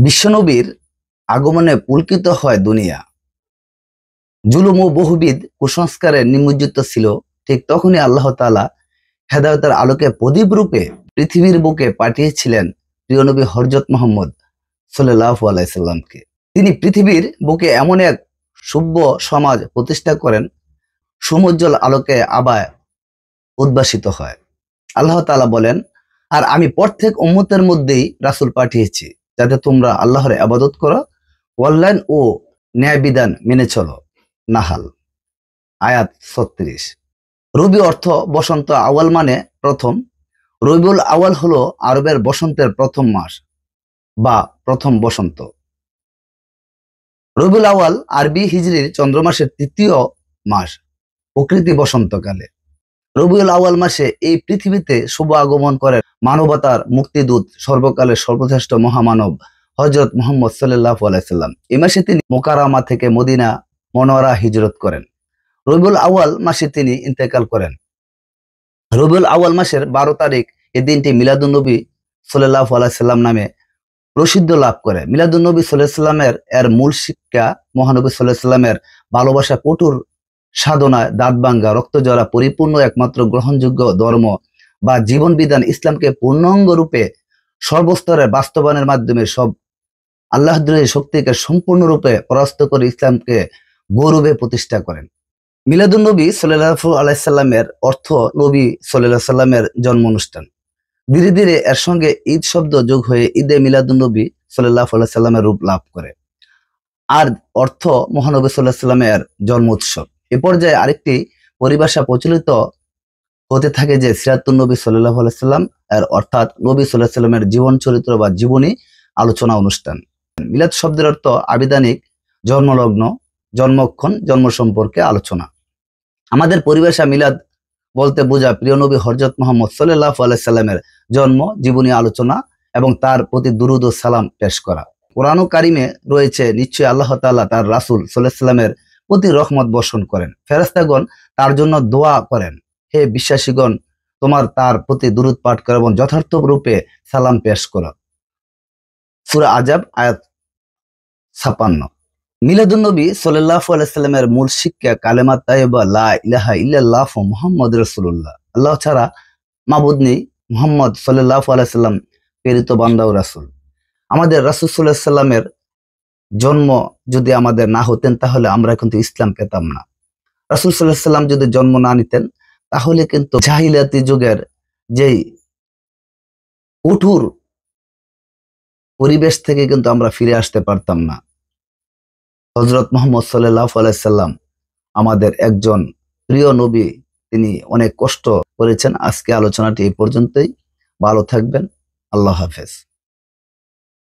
বিশ্বনবীর আগমনে পুলকিত হয় দুনিয়া। জুলুম ও বহুবিধ কুসংস্কারে নিমজ্জিত ছিল। ঠিক তখনই আল্লাহ তাআলা হেদায়েতের আলোকে প্রদীপ রূপে পৃথিবীর বুকে পাঠিয়েছিলেন প্রিয় নবী হযরত মুহাম্মদ সাল্লাল্লাহু আলাইহি সাল্লামকে। তিনি পৃথিবীর বুকে এমন এক সভ্য সমাজ প্রতিষ্ঠা করেন, সমুজ্জ্বল আলোকে আবার উদ্ভাসিত হয়। আল্লাহ তাআলা বলেন, আর আমি প্রত্যেক উম্মতের মধ্যেই রাসূল পাঠিয়েছি, যাতে তোমরা আল্লাহর ইবাদত করো, কল্যাণ ও ন্যায় বিধান মেনে চলো। নাহাল আয়াত ৩৬। রবি অর্থ বসন্ত, আওয়াল মানে প্রথম। রবিউল আওয়াল হলো আরবের বসন্তের প্রথম মাস বা প্রথম বসন্ত। রবিউল আওয়াল আরবি হিজরির চন্দ্রমাসের তৃতীয় মাস, প্রকৃতি বসন্তকালে। রবিউল আওয়াল মাসে এই পৃথিবীতে শুভ আগমন করেন মানবতার মুক্তিদূত, সর্বকালের সর্বশ্রেষ্ঠ মহামানব হযরত মুহাম্মদ সাল্লাল্লাহু আলাইহি সাল্লাম। এই মাসে তিনি মুকাররমা থেকে মদিনা মুনাওয়ারা হিজরত করেন। রবিউল আওয়াল মাসে তিনি ইন্তেকাল করেন। রবিউল আওয়াল মাসের ১২ তারিখ এই দিনটি মিলাদুন নবী সাল্লাল্লাহু আলাইহি সাল্লাম নামে প্রসিদ্ধ লাভ করে। মিলাদুন নবী সাল্লাল্লাহু আলাইহি সাল্লামের এর মূল শিক্ষা মহানবী সাল্লাল্লাহু আলাইহি সাল্লামের ভালোবাসা, কঠোর সাধনায় দাঁত ভাঙ্গা, রক্ত ঝরা, পরিপূর্ণ একমাত্র গ্রহণযোগ্য ধর্ম বা জীবন বিধান ইসলামকে পূর্ণাঙ্গ রূপে সর্বস্তরে বাস্তবায়নের মাধ্যমে সব আল্লাহদ্রোহী শক্তিকে সম্পূর্ণরূপে পরাস্ত করে ইসলামকে গৌরবে প্রতিষ্ঠা করেন। মিলাদুন নবী সাল্লাল্লাহু আলাইহি সাল্লামের অর্থ নবী সাল্লাল্লাহু আলাইহি সাল্লামের জন্ম অনুষ্ঠান। ধীরে ধীরে এর সঙ্গে ঈদ শব্দ যোগ হয়ে ঈদে মিলাদুন নবী সাল্লাল্লাহু আলাইহি সাল্লামের রূপ লাভ করে। আর অর্থ মহানবী সাল্লাল্লাহু আলাইহি সাল্লামের জন্ম উৎসব। এ পর্যায়ে আরেকটি পরিভাষা প্রচলিত হতে থাকে যে সিরাতুন নবী সাল্লাল্লাহু আলাইহি সাল্লাম এর অর্থাৎ নবী সাল্লাল্লাহু আলাইহি সাল্লামের জীবন চরিত্র বা জীবনী আলোচনা অনুষ্ঠান। মিলাদ শব্দের অর্থ আবিধানিক জন্মলগ্ন, জন্মক্ষণ, জন্ম সম্পর্কে আলোচনা। আমাদের পরিভাষা মিলাদ বলতে বোঝা প্রিয় নবী হযরত মুহাম্মদ সাল্লাল্লাহু আলাইহি সাল্লামের জন্ম, জীবনী আলোচনা এবং তার প্রতি দুরূদ ও সালাম পেশ করা। কোরআন কারিমে রয়েছে, নিশ্চয়ই আল্লাহ তাআলা তার রাসূল সাল্লাল্লাহু আলাইহি সাল্লামের প্রতি রহমত বর্ষণ করেন, ফেরেশতাগণ তার জন্য দোয়া করেন, হে বিশ্বাসীগণ তোমার তার প্রতি দুরূদ পাঠ করো এবং যথার্থ রূপে সালাম পেশ করো। সূরা আজাব আয়াত ৫৬। মিলাদুন নবী সাল্লাল্লাহু আলাইহি সাল্লামের মূল শিক্ষা কালেমা তাইয়্যিবা লা ইলাহা ইল্লাল্লাহু মুহাম্মাদুর রাসূলুল্লাহ। আল্লাহ ছাড়া মাবুদ নেই, মুহাম্মদ সাল্লাল্লাহু আলাইহি সাল্লাম প্রেরিত বান্দা ও রাসূল। আমাদের রাসূল সাল্লাল্লাহু আলাইহি সাল্লামের জন্ম যদি আমাদের না হতেন তাহলে আমরা কিন্তু ইসলাম পেতাম না। রাসূল সাল্লাল্লাহু আলাইহি সাল্লাম যদি জন্ম না নিতেন তাহলে কিন্তু জাহিলিয়াতি যুগের যেই কঠোর পরিবেশ থেকে কিন্তু আমরা ফিরে আসতে পারতাম না। হযরত মুহাম্মদ সাল্লাল্লাহু আলাইহি সাল্লাম আমাদের একজন প্রিয় নবী, তিনি অনেক কষ্ট করেছেন। আজকে আলোচনাটি এই পর্যন্তই। ভালো থাকবেন। আল্লাহ হাফেজ।